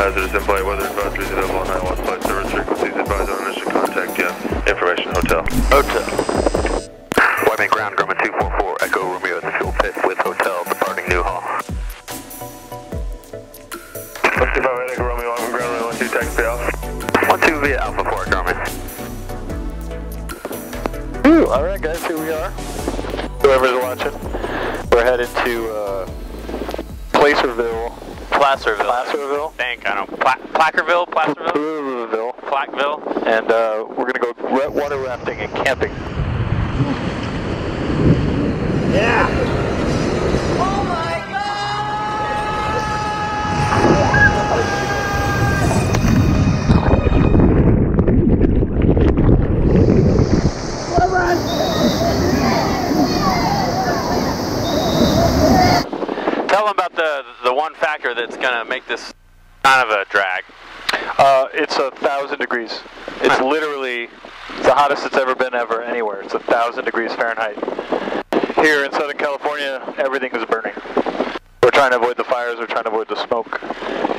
Hazardous in-flight weather advisories available on 911 flight service frequencies. Advise on initial contact. Yeah. Information hotel. Hotel. White ground, Grumman 244, Echo Romeo at the fuel pit with hotel departing Newhall. 125 Echo Romeo, I'm ground, 12 taxi off. 12 via Alpha 4, Grumman. Ooh, alright guys, here we are. Whoever's watching, we're headed to Placerville. Placerville. Think, I don't know. Placerville? Placerville? And we're going to go water rafting and camping. Yeah! Oh my Tell them about the one factor that's going to make this kind of a drag. It's 1,000 degrees. It's literally the hottest it's ever been anywhere. It's 1,000 degrees Fahrenheit. Here in Southern California, everything is burning. We're trying to avoid the fires, we're trying to avoid the smoke.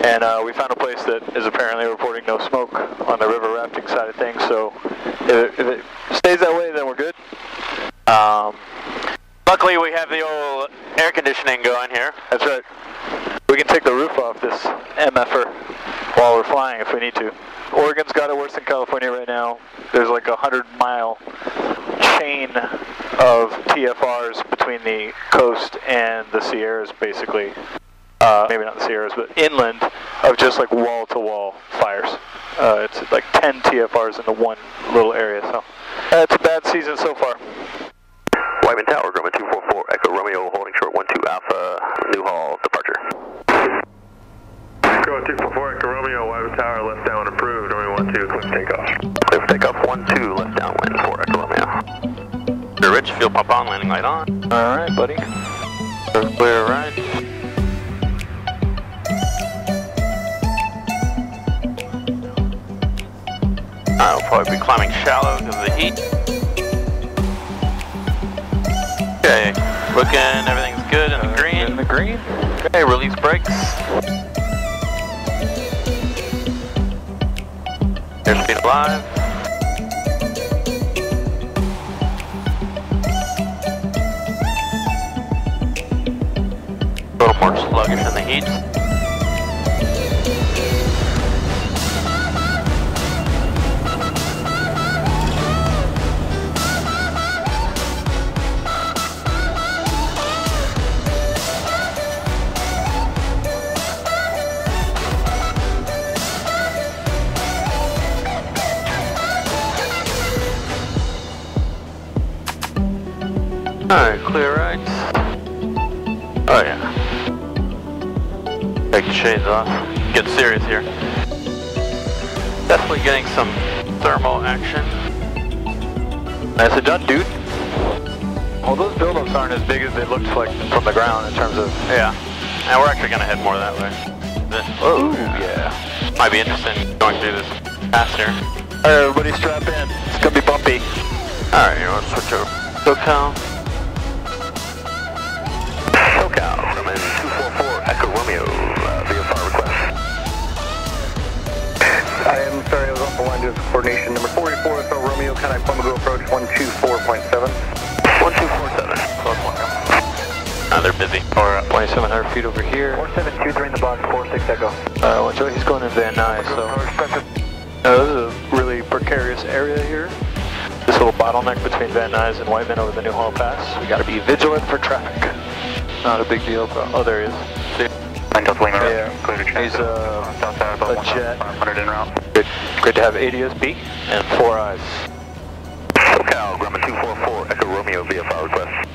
And we found a place that is apparently reporting no smoke on the river rafting side of things, so if it stays that way, then we're good. Luckily, we have the old air conditioning going here. That's right. We can take the roof off this MFR while we're flying if we need to. Oregon's got it worse than California right now. There's like a 100-mile chain of TFRs between the coast and the Sierras, basically. Maybe not the Sierras, but inland, of just like wall-to-wall fires. It's like 10 TFRs in the one little area, so it's a bad season so far. Wyman Tower, Grumman 244, Echo Romeo, holding short 12 Alpha, Newhall, departure. Echo 244, Echo Romeo, Wyman Tower, left down approved, Romeo 12, clear for takeoff. Clear for takeoff, 12, left downwind for Echo Romeo. Clear Rich, fuel pump on, landing light on. Alright, buddy. Clear right. I'll probably be climbing shallow because of the heat. Okay, looking, everything's good in the green. In the green. Okay, release brakes. Airspeed alive. A little more sluggish in the heat. Alright, clear right. Oh yeah. Take the shades off. Get serious here. Definitely getting some thermal action. Nicely done, dude. Well, those buildups aren't as big as they looked like from the ground in terms of... Yeah. And we're actually going to head more that way. Oh, yeah. Might be interesting going through this pass here. Alright, everybody strap in. It's going to be bumpy. Alright, you want to switch over. SoCal. SoCal, Grumman 244. is coordination number 44 Echo Romeo, contact Flamingo approach 124.7. 1247. They're busy. Or 2,700 feet over here. 4723 in the box, 46 Echo. Watch out, he's going in Van Nuys, so. This is a really precarious area here. This little bottleneck between Van Nuys and Whiteman over the New Hall Pass. We gotta be vigilant for traffic. Not a big deal, but oh, there he is. Yeah, he's a jet. 500 en route. Great to have ADS-B and 4 eyes. SoCal, Grumman 244, Echo Romeo, VFR request.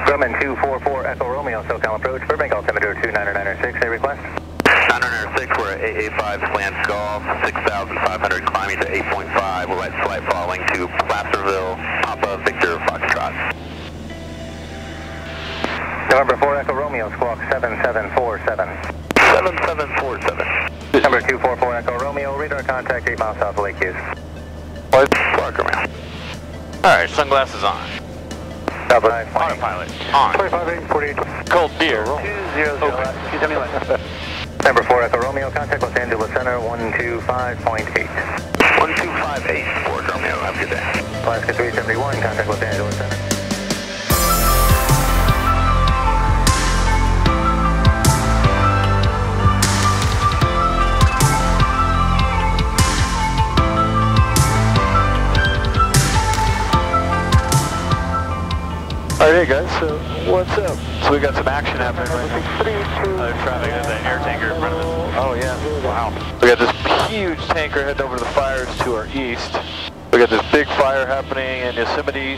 Grumman 244, Echo Romeo, SoCal approach, Burbank altimeter 29906, a request. 906, we're at AA5 slant golf, 6,500 climbing to 8.5, we're at flight falling to Placerville, Papa Victor Foxtrot. November 4 Echo Romeo, squawk 7747. 7747. Number 244 Echo Romeo, radar contact 8 miles south of Lake Hughes. What? Squawk Romeo. Alright, sunglasses on. Autopilot on. 25-8-48. Cold beer. 200, Number 4 Echo Romeo, contact Los Angeles Center 125.8. 1258, Fort Romeo, have a good day. Alaska 371, contact Los Angeles Center. Alright, hey guys, so what's up? So we got some action happening right now. Traffic at the air tanker in front of us. Oh yeah, wow. We got this huge tanker heading over to the fires to our east. We got this big fire happening in Yosemite.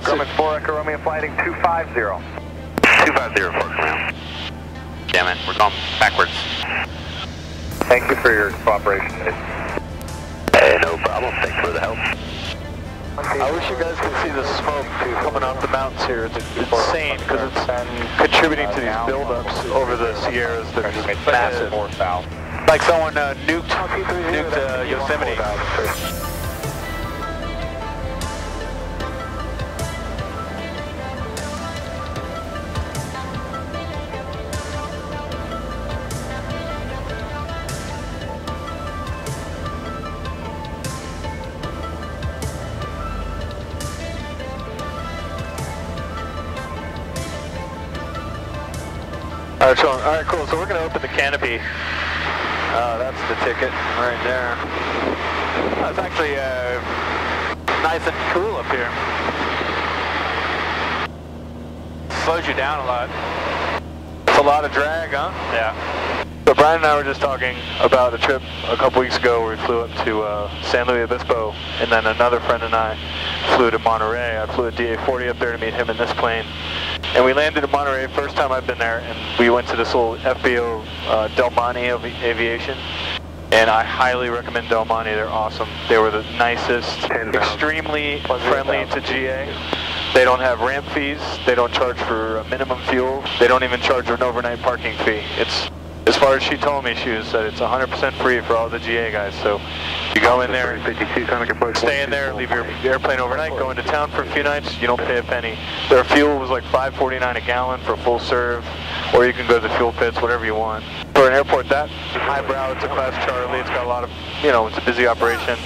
Grumman 4 Echo Romeo, flighting 250. 250, Fort Romeo. Damn it, we're going backwards. Thank you for your cooperation. Hey, no problem. Thanks for the help. I wish you guys could see the smoke coming off the mountains here. It's insane because it's contributing to these buildups over the Sierras that are just massive. Like someone nuked Yosemite. Alright, cool. So we're going to open the canopy. That's the ticket right there. It's actually nice and cool up here. Slows you down a lot. It's a lot of drag, huh? Yeah. So Brian and I were just talking about a trip a couple weeks ago where we flew up to San Luis Obispo, and then another friend and I flew to Monterey. I flew a DA-40 up there to meet him in this plane. And we landed in Monterey, first time I've been there, and we went to this little FBO Del Monte Aviation. And I highly recommend Del Monte, they're awesome. They were the nicest, extremely friendly to GA. They don't have ramp fees, they don't charge for minimum fuel, they don't even charge an overnight parking fee. It's, as far as she told me, she said it's 100% free for all the GA guys. So you go in there, stay in there, leave your airplane overnight, go into town for a few nights, you don't pay a penny. Their fuel was like $5.49 a gallon for full serve, or you can go to the fuel pits, whatever you want. For an airport that highbrow, it's a Class Charlie, it's got a lot of, you know, it's a busy operation.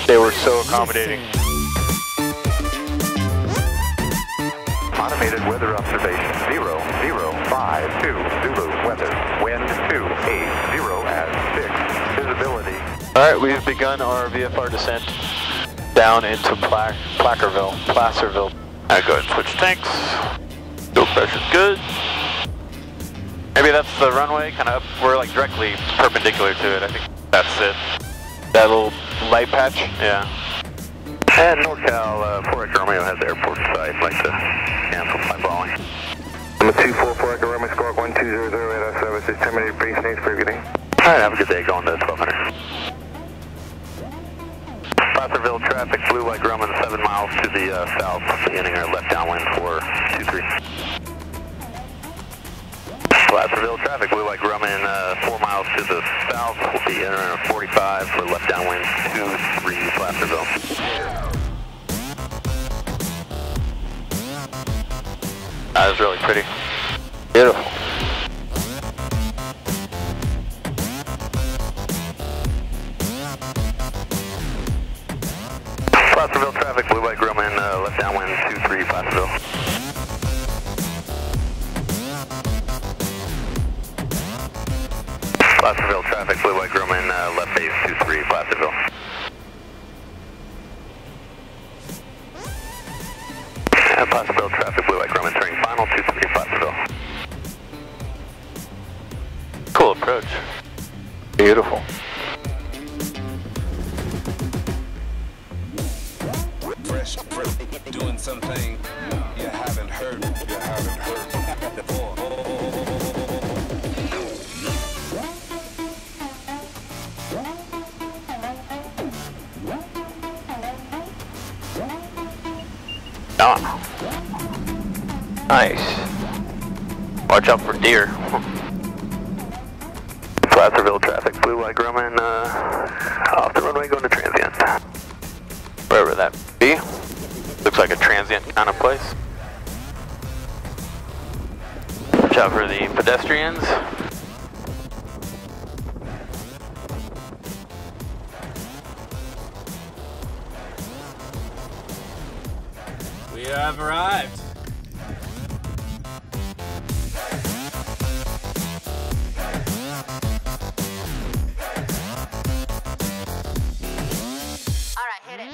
They were so accommodating. Automated weather observation 0052 Zulu weather. Wind 280 at 6. Visibility. Alright, we've begun our VFR descent down into Placerville. Alright, go ahead and switch tanks. Fuel pressure's good. Maybe that's the runway, kind of up. We're like directly perpendicular to it. I think that's it. That little light patch? Yeah. And NorCal 4 Echo Romeo has airport in sight. I'd like to cancel my Boeing. Number 244 Echo Romeo, squawk 1200, radar services terminated, base names for good day. Alright, have a good day, going to 1200. Placerville traffic, blue light Grumman 7 miles to the south, beginning our left downwind for 23. Placerville traffic, blue light Grumman 4 miles to the south, will be entering 45 for left downwind 23 Placerville. That was really pretty. Beautiful. Placerville. Placerville traffic, blue white Grumman, left base 23 Placerville. Placerville traffic, blue white Grumman, turning final 23 Placerville. Cool approach. Beautiful. Fresh, doing something you haven't heard before. Ah. Nice. Watch out for deer. Placerville traffic, blue white Grumman, off the runway going to transient. Wherever that be. Looks like a transient kind of place. Watch out for the pedestrians. We have arrived. All right, hit it.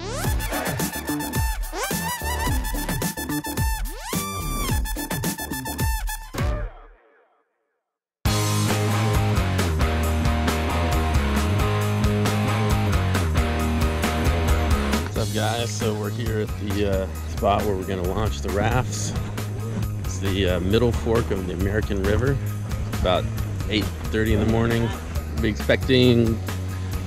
What's up, guys? So we're here at the spot where we're going to launch the rafts. It's the middle fork of the American River. It's about 8:30 in the morning. We'll be expecting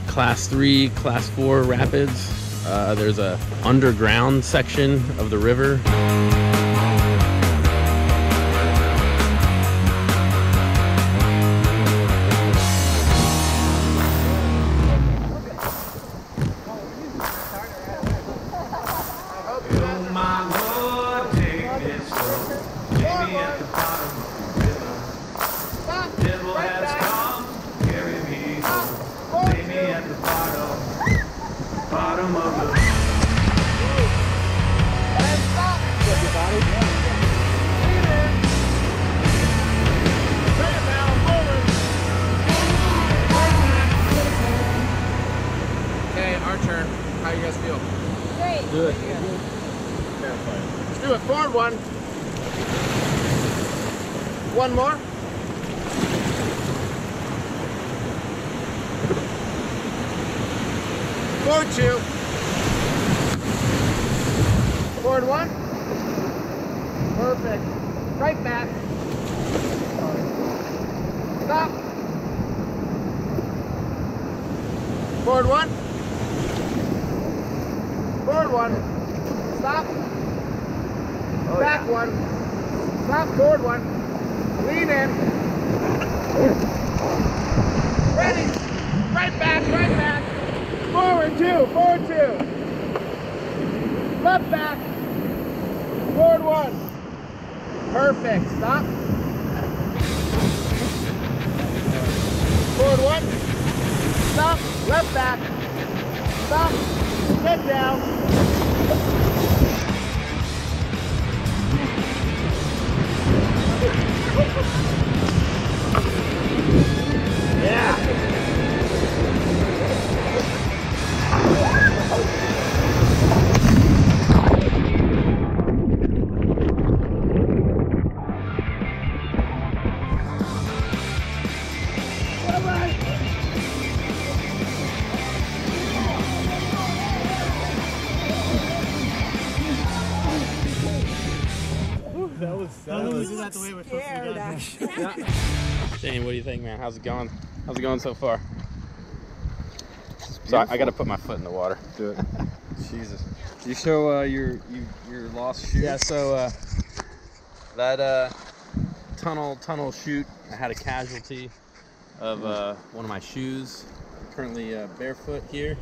class 3, class 4 rapids. There's a underground section of the river. How you guys feel? Great. Do it. Let's do it. Forward one. One more. Forward two. Forward one. Perfect. Right back. Stop. Forward one. Forward one. Stop. Back one. Stop. Forward one. Lean in. Ready. Right back. Right back. Forward two. Forward two. Left back. Forward one. Perfect. Stop. Forward one. Stop. Left back. Stop. Get down. Yeah. That was the way we're supposed to be done. Shane, what do you think, man? How's it going? How's it going so far? So I got to put my foot in the water. Do it. Jesus. Did you show your lost shoes? Yeah. So that tunnel chute, I had a casualty of one of my shoes. I'm currently barefoot here.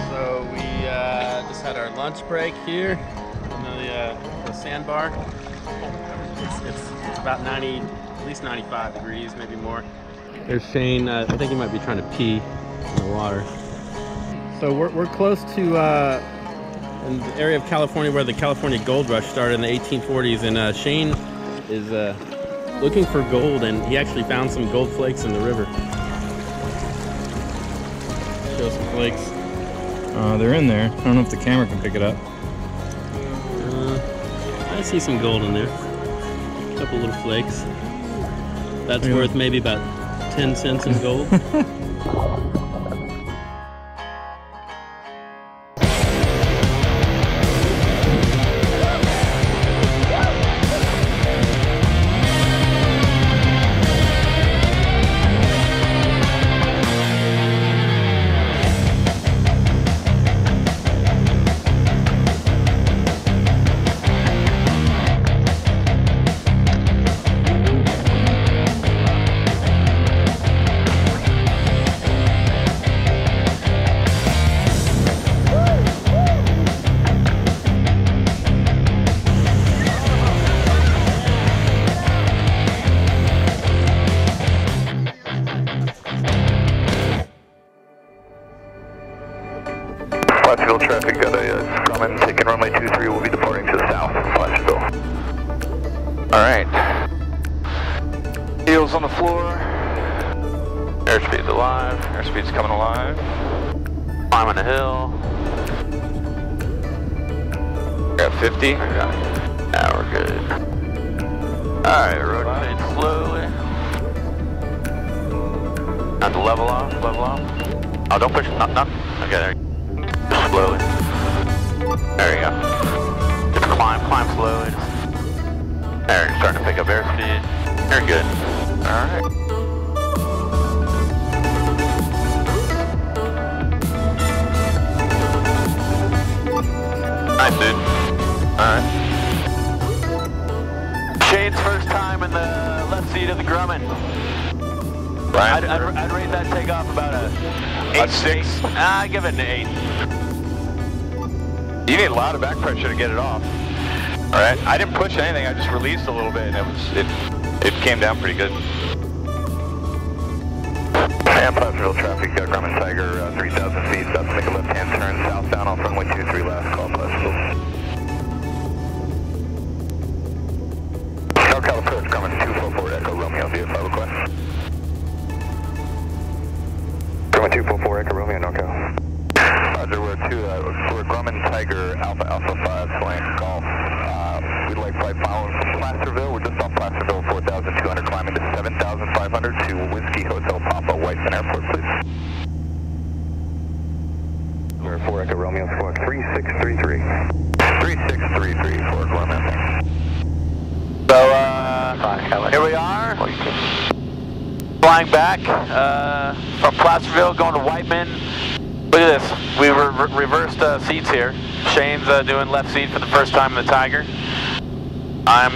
So we just had our lunch break here in the sandbar. It's about 90 at least 95 degrees, maybe more. There's Shane. I think he might be trying to pee in the water. So we're close to in the area of California where the California gold rush started in the 1840s, and Shane is looking for gold, and he actually found some gold flakes in the river. Show some flakes. They're in there. I don't know if the camera can pick it up. I see some gold in there. A couple little flakes. That's worth maybe about 10 cents in gold. Placerville traffic, got a Grumman taking runway 23, will be departing to the south of Placerville. Alright. Heels on the floor. Airspeed's alive. Airspeed's coming alive. Climbing the hill. Got 50. Now we're good. Alright, rotate slowly. Time to level off, level off. Oh, don't push, not. Okay, there you go. Just slowly. There you go. Just climb slowly. There, you're starting to pick up airspeed. You're good. Alright. Nice, dude. Alright. Shane's first time in the left seat of the Grumman. Bryan? I'd rate that takeoff about a 8.6. I give it an 8. You need a lot of back pressure to get it off. Alright, I didn't push anything, I just released a little bit and it came down pretty good. And Placerville traffic, Grumman Tiger, 3,000 feet, about to make a left-hand turn southbound on runway 23, last call, Placerville. NorCal approach, Grumman 244 Echo Romeo, VFR request. Grumman 244 Echo Romeo, NorCal. Roger, we're Grumman Tiger Alpha 5 flying golf. We'd like flight following from Placerville. We're just off Placerville, 4,200, climbing to 7,500 to Whiskey Hotel Papa, Whiteman Airport, please. We're 4 Echo Romeo, squawk 3633. 3633 for Grumman. So, here we are. Flying back from Placerville, going to Whiteman. Look at this. We reversed seats here. Shane's doing left seat for the first time in the Tiger. I'm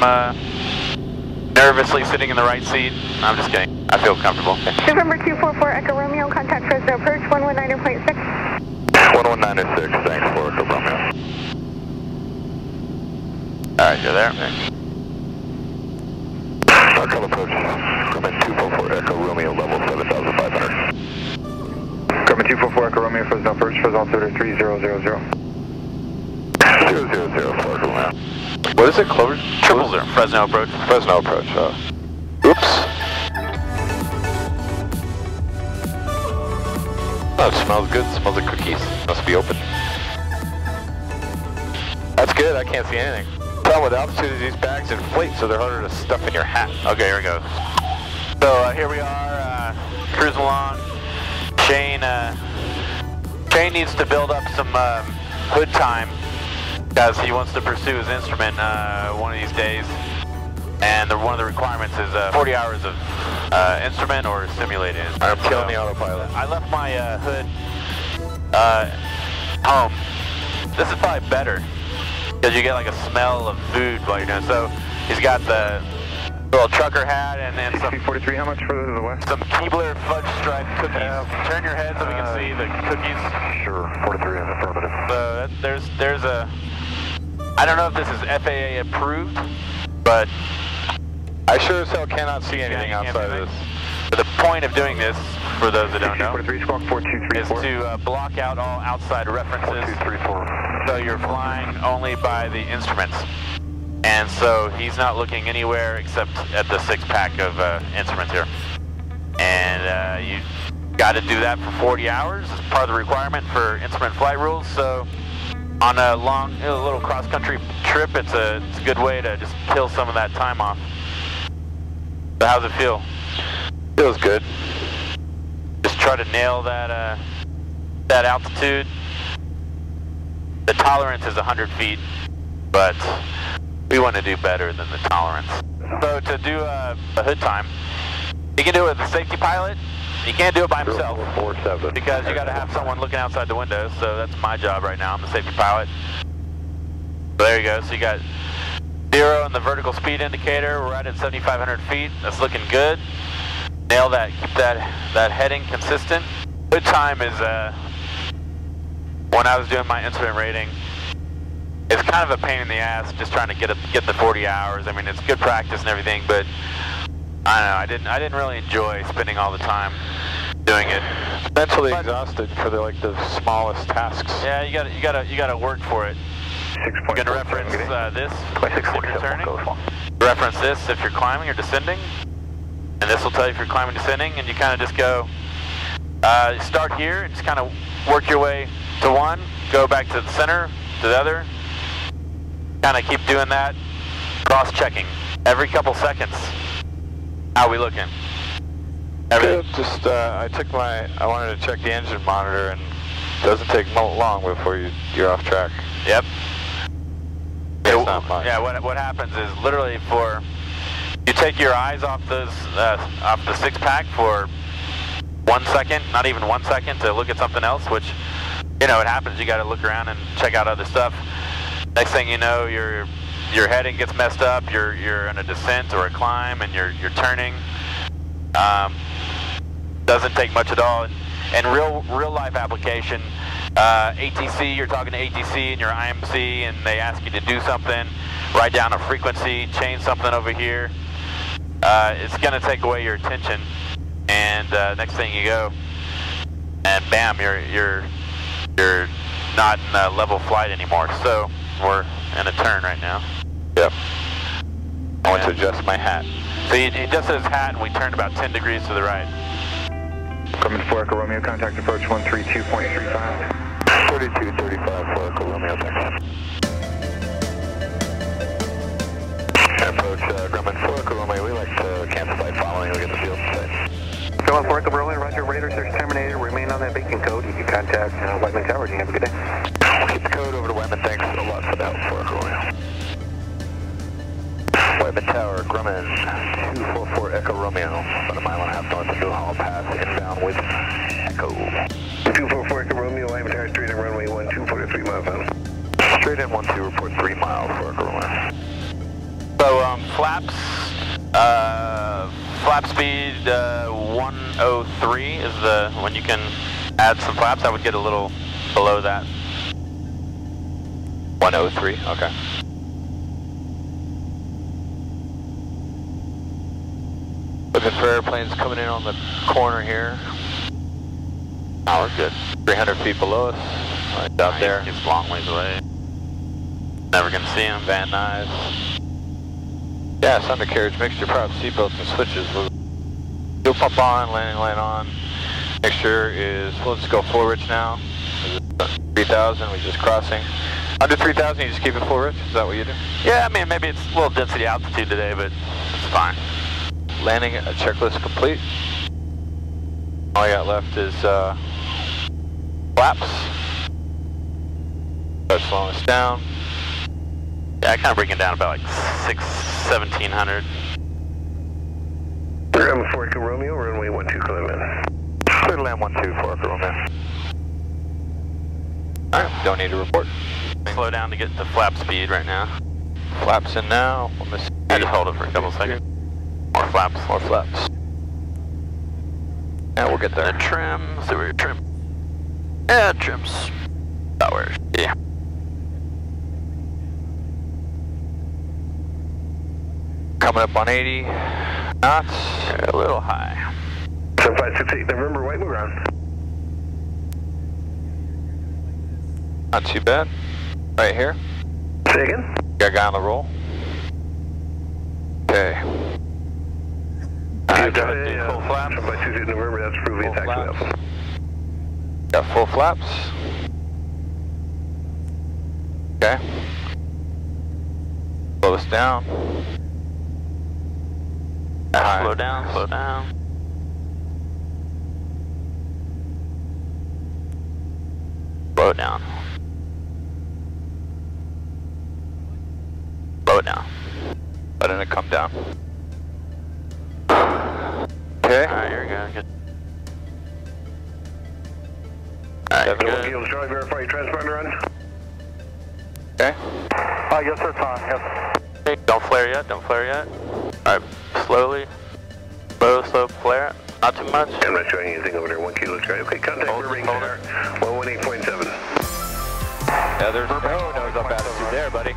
nervously sitting in the right seat. I'm just kidding. I feel comfortable. November 244 Echo Romeo, contact Fresno approach 119.6. 119.6, thanks for Echo Romeo. Alright, you're there. NorCal approach, Grumman 244 Echo Romeo, level 7,500. Grumman 244 Echo Romeo, Fresno approach, Fresno altimeter 3000. 000 for Grumman. What is it? Clover? Triple 0. Fresno approach. Fresno approach, Oops. Oh, it smells good. It smells like cookies. Must be open. That's good. I can't see anything. Problem with altitude is these bags inflate, so they're harder to stuff in your hat. Okay, here we go. So here we are, cruising along. Shane needs to build up some hood time because he wants to pursue his instrument one of these days. And one of the requirements is 40 hours of instrument or simulated. I'm killing the autopilot. I left my hood home. This is probably better because you get like a smell of food while you're doing it. So he's got the little trucker hat and then some 43, how much further to the west? some Keebler fudge stripe cookies. Turn your head so we can see the cookies. Sure, 43 in affirmative. So there's a, I don't know if this is FAA approved, but I sure as hell cannot see anything outside of this. But the point of doing this, for those that don't know, is to block out all outside references. So you're flying only by the instruments. And so he's not looking anywhere except at the 6-pack of instruments here. And you got to do that for 40 hours as part of the requirement for instrument flight rules. So on a long, little cross-country trip, it's a good way to just kill some of that time off. So how's it feel? Feels good. Just try to nail that that altitude. The tolerance is 100 feet, but we want to do better than the tolerance. So to do a hood time, you can do it with a safety pilot. You can't do it by himself because you got to have someone looking outside the window. So that's my job right now. I'm the safety pilot. So there you go. So you got 0 in the vertical speed indicator. We're right at 7,500 feet. That's looking good. Nail that. Keep that heading consistent. Hood time is when I was doing my instrument rating. It's kind of a pain in the ass just trying to get the 40 hours. I mean, it's good practice and everything, but I don't know. I didn't really enjoy spending all the time doing it. Mentally exhausted for the smallest tasks. Yeah, you gotta work for it. You're gonna reference this if you're turning. Reference this if you're climbing or descending, and this will tell you if you're climbing or descending. And you kind of just go start here and just kind of work your way to one, go back to the center, to the other. Kind of keep doing that, cross-checking every couple seconds. How are we looking? Good. Just I wanted to check the engine monitor, and it doesn't take long before you're off track. Yep. It's not much. Yeah. What happens is literally you take your eyes off the 6-pack for 1 second, not even 1 second, to look at something else. Which, it happens. You got to look around and check out other stuff. Next thing you know, your heading gets messed up. You're in a descent or a climb, and you're turning. Doesn't take much at all. And real life application, ATC. You're talking to ATC and your IMC, and they ask you to do something. Write down a frequency. Change something over here. It's gonna take away your attention, and next thing you go, and bam, you're not in level flight anymore. So we're in a turn right now. Yep. I want to adjust my hat. So he adjusted his hat, and we turned about 10 degrees to the right. Grumman 4 Echo Romeo, contact approach 132.35. 3235 4 Echo Romeo, thanks. Approach Grumman 4 Echo Romeo, we like to cancel flight following, we get the field site. Grumman 4 Echo Romeo, roger, radar search terminated, remain on that beacon code. You can contact Whiteman Tower. You have a good day. We'll keep the code over to Whiteman, thanks a lot for that, 4 Echo Romeo. Whiteman Tower, Grumman 244 Echo Romeo, about 1.5 miles north of New Hall Pass, inbound with Echo. 244 Echo Romeo, Whiteman Tower, straight in runway 12, 43 miles out. Straight in 12, report 3 miles for Echo Romeo. So flaps, flap speed 103 is when you can add some flaps. I would get a little below that. 103, okay. Looking for airplanes coming in on the corner here. Oh, we're good. 300 feet below us, right out there. It's a long ways away. Never gonna see them. Van Nuys. Yeah, it's undercarriage mixture, prop, seatbelts, and switches. Fuel pump on, landing light on. Mixture is, we'll just go full rich now. 3,000, we're just crossing. Under 3,000, you just keep it full rich? Is that what you do? Yeah, I mean, maybe it's a little density altitude today, but it's fine. Landing checklist complete. All I got left is flaps. Start slowing us down. Yeah, I kind of bring it down about like 1700. Grumman 4 Echo Romeo, runway 12, clear in. Clear to land 12, 4 Echo Romeo. Alright, don't need to report. Slow down to get to flap speed right now. Flaps in now. I just hold it for a couple seconds. More flaps. More flaps. Yeah, we'll get there. The trim. See where your trim. Yeah, trim's about where it should be. coming up on 80 knots. A little high. 7568 November, white, move around. Not too bad. Right here. Say again? Got a guy on the roll. Okay. Alright, got to do full flaps. 7568 November, that's proving taxi level. Got full flaps. Okay. Slow us down. Slow down, slow down. Slow it down. Slow it down. Letting it come down. Okay. Alright, here we go. Good. Alright, good. Kilo Charlie, verify your transponder on. Okay. Yes, sir, it's on. Yes. Okay, don't flare yet, don't flare yet. Alright, slowly. Slow flare. Not too much. I'm not showing you anything over there. 1 Kilo Charlie. Okay, contact Burbank Center. 118.7. Yeah, there's no nose up attitude there, buddy.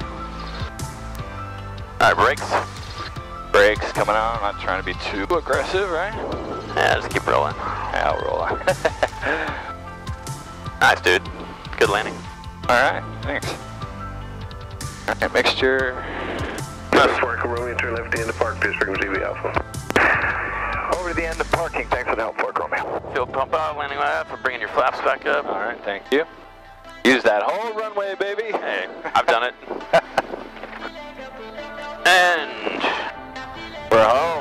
Alright, brakes. Brakes coming on. I'm not trying to be too aggressive, right? Yeah, just keep rolling. Yeah, I'll roll on. Nice, dude. Good landing. Alright, thanks. Alright, mixture. Park Romeo, turn left into park, pitch frequency V Alpha. Over to the end of parking. Thanks for the help, Park Romeo. Fuel pump out, landing left. We're bringing your flaps back up. Alright, thank you. Use that whole runway, baby. Hey, I've done it. And we're home.